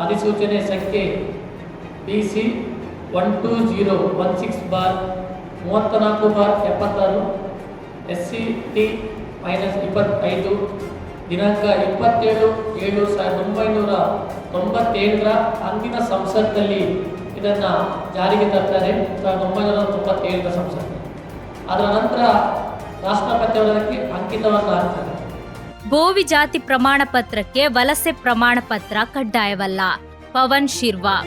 ಅಧಿಸೂಚನೆ ಸಂಖ್ಯೆ BC 12016/34/76 SCT-25 ದಿನಾಂಕ 27/7/1997 ಅಂದಿನ ಸಂಸತ್ನಲ್ಲಿ ಇದನ್ನು ಜಾರಿಗೆ ತರ್ತಾರೆ. 1997 ಸಂಸತ್ತು. ಅದರ ನಂತರ ರಾಷ್ಟ್ರಪತಿಯವರಿಗೆ ಅಂಕಿತವನ್ನು ಹಾಕ್ತಾರೆ. ಬೋವಿ ಜಾತಿ ಪ್ರಮಾಣ ಪತ್ರಕ್ಕೆ ವಲಸೆ ಪ್ರಮಾಣ ಪತ್ರ ಕಡ್ಡಾಯವಲ್ಲ. ಪವನ್ ಶಿರ್ವಾ.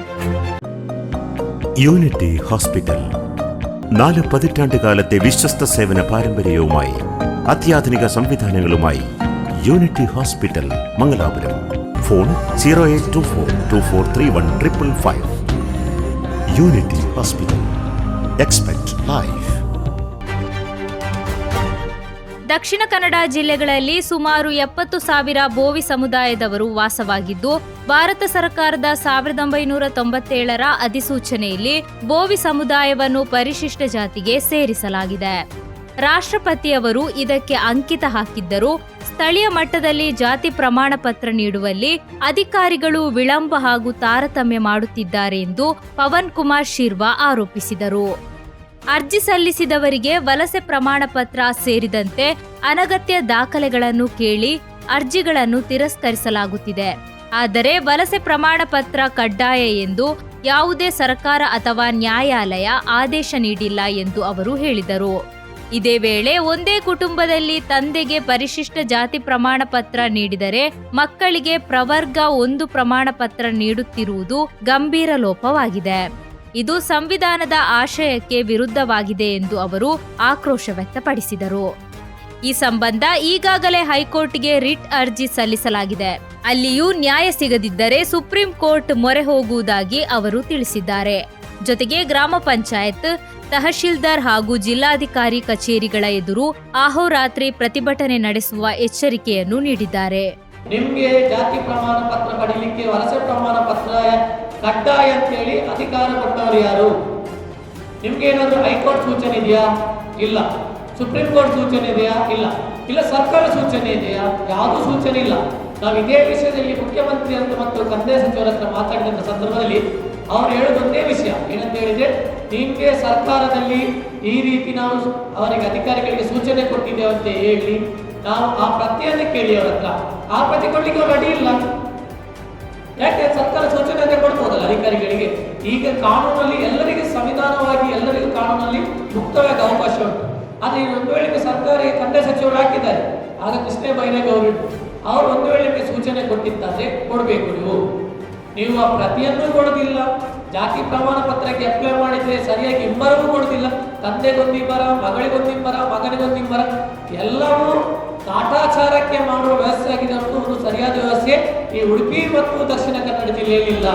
യൂണിറ്റി ഹോസ്പിറ്റൽ 4 പതിറ്റാണ്ടുകാലത്തെ വിശ്വസ്ത സേവന പാരമ്പര്യവുമായി അത്യാധുനിക സംവിധാനങ്ങളുമായി Unity Hospital Mangalapuram. Phone 0824243155. Unity Hospital. Expect life. Dakshina Kannada ಜಿಲ್ಲೆಗಳಲ್ಲಿ ಸುಮಾರು 70,000 ಬೋವಿ ಸಮುದಾಯದವರು ವಾಸವಾಗಿದ್ದು, ಭಾರತ ಸರ್ಕಾರದ 1997ರ ಅಧಿಸೂಚನೆಯಲ್ಲಿ ಬೋವಿ ಸಮುದಾಯವನ್ನು ಪರಿಶಿಷ್ಟ ಜಾತಿಗೆ ಸೇರಿಸಲಾಗಿದೆ. ರಾಷ್ಟ್ರಪತಿಯವರು ಇದಕ್ಕೆ ಅಂಕಿತ ಹಾಕಿದ್ದರೂ ಸ್ಥಳೀಯ ಮಟ್ಟದಲ್ಲಿ ಜಾತಿ ಪ್ರಮಾಣ ಪತ್ರ ನೀಡುವಲ್ಲಿ ಅಧಿಕಾರಿಗಳು ವಿಳಂಬ ಹಾಗೂ ತಾರತಮ್ಯ ಮಾಡುತ್ತಿದ್ದಾರೆ ಎಂದು ಪವನ್ ಕುಮಾರ್ ಶಿರ್ವಾ ಆರೋಪಿಸಿದರು. ಅರ್ಜಿ ಸಲ್ಲಿಸಿದವರಿಗೆ ವಲಸೆ ಪ್ರಮಾಣ ಪತ್ರ ಸೇರಿದಂತೆ ಅನಗತ್ಯ ದಾಖಲೆಗಳನ್ನು ಕೇಳಿ ಅರ್ಜಿಗಳನ್ನು ತಿರಸ್ಕರಿಸಲಾಗುತ್ತಿದೆ. ಆದರೆ ವಲಸೆ ಪ್ರಮಾಣ ಪತ್ರ ಕಡ್ಡಾಯ ಎಂದು ಯಾವುದೇ ಸರ್ಕಾರ ಅಥವಾ ನ್ಯಾಯಾಲಯ ಆದೇಶ ನೀಡಿಲ್ಲ ಎಂದು ಅವರು ಹೇಳಿದರು. ಇದೇ ವೇಳೆ ಒಂದೇ ಕುಟುಂಬದಲ್ಲಿ ತಂದೆಗೆ ಪರಿಶಿಷ್ಟ ಜಾತಿ ಪ್ರಮಾಣ ಪತ್ರ ನೀಡಿದರೆ ಮಕ್ಕಳಿಗೆ ಪ್ರವರ್ಗ 1 ಪ್ರಮಾಣ ಪತ್ರ ನೀಡುತ್ತಿರುವುದು ಗಂಭೀರ ಲೋಪವಾಗಿದೆ. ಇದು ಸಂವಿಧಾನದ ಆಶಯಕ್ಕೆ ವಿರುದ್ಧವಾಗಿದೆ ಎಂದು ಅವರು ಆಕ್ರೋಶ ವ್ಯಕ್ತಪಡಿಸಿದರು. ಈ ಸಂಬಂಧ ಈಗಾಗಲೇ ಹೈಕೋರ್ಟ್ಗೆ ರಿಟ್ ಅರ್ಜಿ ಸಲ್ಲಿಸಲಾಗಿದೆ. ಅಲ್ಲಿಯೂ ನ್ಯಾಯ ಸಿಗದಿದ್ದರೆ ಸುಪ್ರೀಂ ಕೋರ್ಟ್ ಮೊರೆ ಹೋಗುವುದಾಗಿ ಅವರು ತಿಳಿಸಿದ್ದಾರೆ. ಜೊತೆಗೆ ಗ್ರಾಮ ಪಂಚಾಯತ್, ತಹಶೀಲ್ದಾರ್ ಹಾಗೂ ಜಿಲ್ಲಾಧಿಕಾರಿ ಕಚೇರಿಗಳ ಎದುರು ಅಹೋರಾತ್ರಿ ಪ್ರತಿಭಟನೆ ನಡೆಸುವ ಎಚ್ಚರಿಕೆಯನ್ನು ನೀಡಿದ್ದಾರೆ. ನಿಮಗೆ ಜಾತಿ ಪ್ರಮಾಣ ಪತ್ರ ಪಡೆಯಲಿಕ್ಕೆ ವಲಸೆ ಪ್ರಮಾಣ ಪತ್ರ ಕಡ್ಡಾಯ ಅಂತೇಳಿ ಅಧಿಕಾರ ಕೊಟ್ಟವರು ಯಾರು? ನಿಮ್ಗೆ ಏನಾದರೂ ಹೈಕೋರ್ಟ್ ಸೂಚನೆ ಇದೆಯಾ? ಇಲ್ಲ. ಸುಪ್ರೀಂ ಕೋರ್ಟ್ ಸೂಚನೆ ಇದೆಯಾ? ಇಲ್ಲ. ಇಲ್ಲ ಸರ್ಕಾರ ಸೂಚನೆ ಇದೆಯಾ? ಯಾವುದೂ ಸೂಚನೆ ಇಲ್ಲ. ನಾವು ಇದೇ ವಿಷಯದಲ್ಲಿ ಮುಖ್ಯಮಂತ್ರಿ ಮತ್ತು ಕಂದಾಯ ಸಚಿವರ ಹತ್ರ ಮಾತಾಡಿದಂಥ ಸಂದರ್ಭದಲ್ಲಿ ಅವ್ರು ಹೇಳೋದೊಂದೇ ವಿಷಯ ಏನಂತ ಹೇಳಿದ್ರೆ, ನಿಮಗೆ ಸರ್ಕಾರದಲ್ಲಿ ಈ ರೀತಿ ನಾವು ಅವರಿಗೆ ಅಧಿಕಾರಿಗಳಿಗೆ ಸೂಚನೆ ಕೊಟ್ಟಿದ್ದೇವೆ ಅಂತ ಹೇಳಿ ನಾವು ಆ ಪ್ರತಿಯನ್ನೇ ಕೇಳಿ ಅವರ ಹತ್ರ. ಆ ಪ್ರತಿ ಕೊಡ್ಲಿಕ್ಕೆ ಅವ್ರು ಅಡ್ಡಿ ಇಲ್ಲ. ಯಾಕೆ ಸರ್ಕಾರ ಸೂಚನೆ ಕೊಡ್ಬೋದಲ್ಲ ಅಧಿಕಾರಿಗಳಿಗೆ. ಈಗ ಕಾನೂನಲ್ಲಿ ಎಲ್ಲರಿಗೂ ಸಂವಿಧಾನವಾಗಿ ಎಲ್ಲರಿಗೂ ಕಾನೂನಲ್ಲಿ ಮುಕ್ತವಾಗಿ ಅವಕಾಶ ಉಂಟು. ಆದರೆ ಒಂದು ವೇಳೆ ಸರ್ಕಾರಿ ಕಂದಾಯ ಸಚಿವರು ಹಾಕಿದ್ದಾರೆ, ಆಗ ಕೃಷ್ಣ ಬೈರೇಗೌಡರು ಅವರು ಒಂದು ವೇಳೆ ನಿಮಗೆ ಸೂಚನೆ ಕೊಟ್ಟಿದ್ದಾರೆ ಕೊಡಬೇಕು. ನೀವು ಆ ಪ್ರತಿಯನ್ನೂ ಕೊಡೋದಿಲ್ಲ. ಜಾತಿ ಪ್ರಮಾಣ ಪತ್ರಕ್ಕೆ ಅಪ್ಲೈ ಮಾಡಿದ್ರೆ ಸರಿಯಾಗಿ ಇಬ್ಬರಿಗೂ ಕೊಡೋದಿಲ್ಲ. ತಂದೆಗೊಂದಿಬ್ಬರ, ಮಗಳಿಗೊಂದಿಬ್ಬರ, ಮಗನಿಗೊಂದಿಬ್ಬರ, ಎಲ್ಲವೂ ಕಾಟಾಚಾರಕ್ಕೆ ಮಾಡುವ ವ್ಯವಸ್ಥೆ ಆಗಿದೆ. ಒಂದು ಸರಿಯಾದ ವ್ಯವಸ್ಥೆ ಈ ಉಡುಪಿ ಮತ್ತು ದಕ್ಷಿಣ ಕನ್ನಡ ಜಿಲ್ಲೆಯಲ್ಲಿ ಇಲ್ಲ.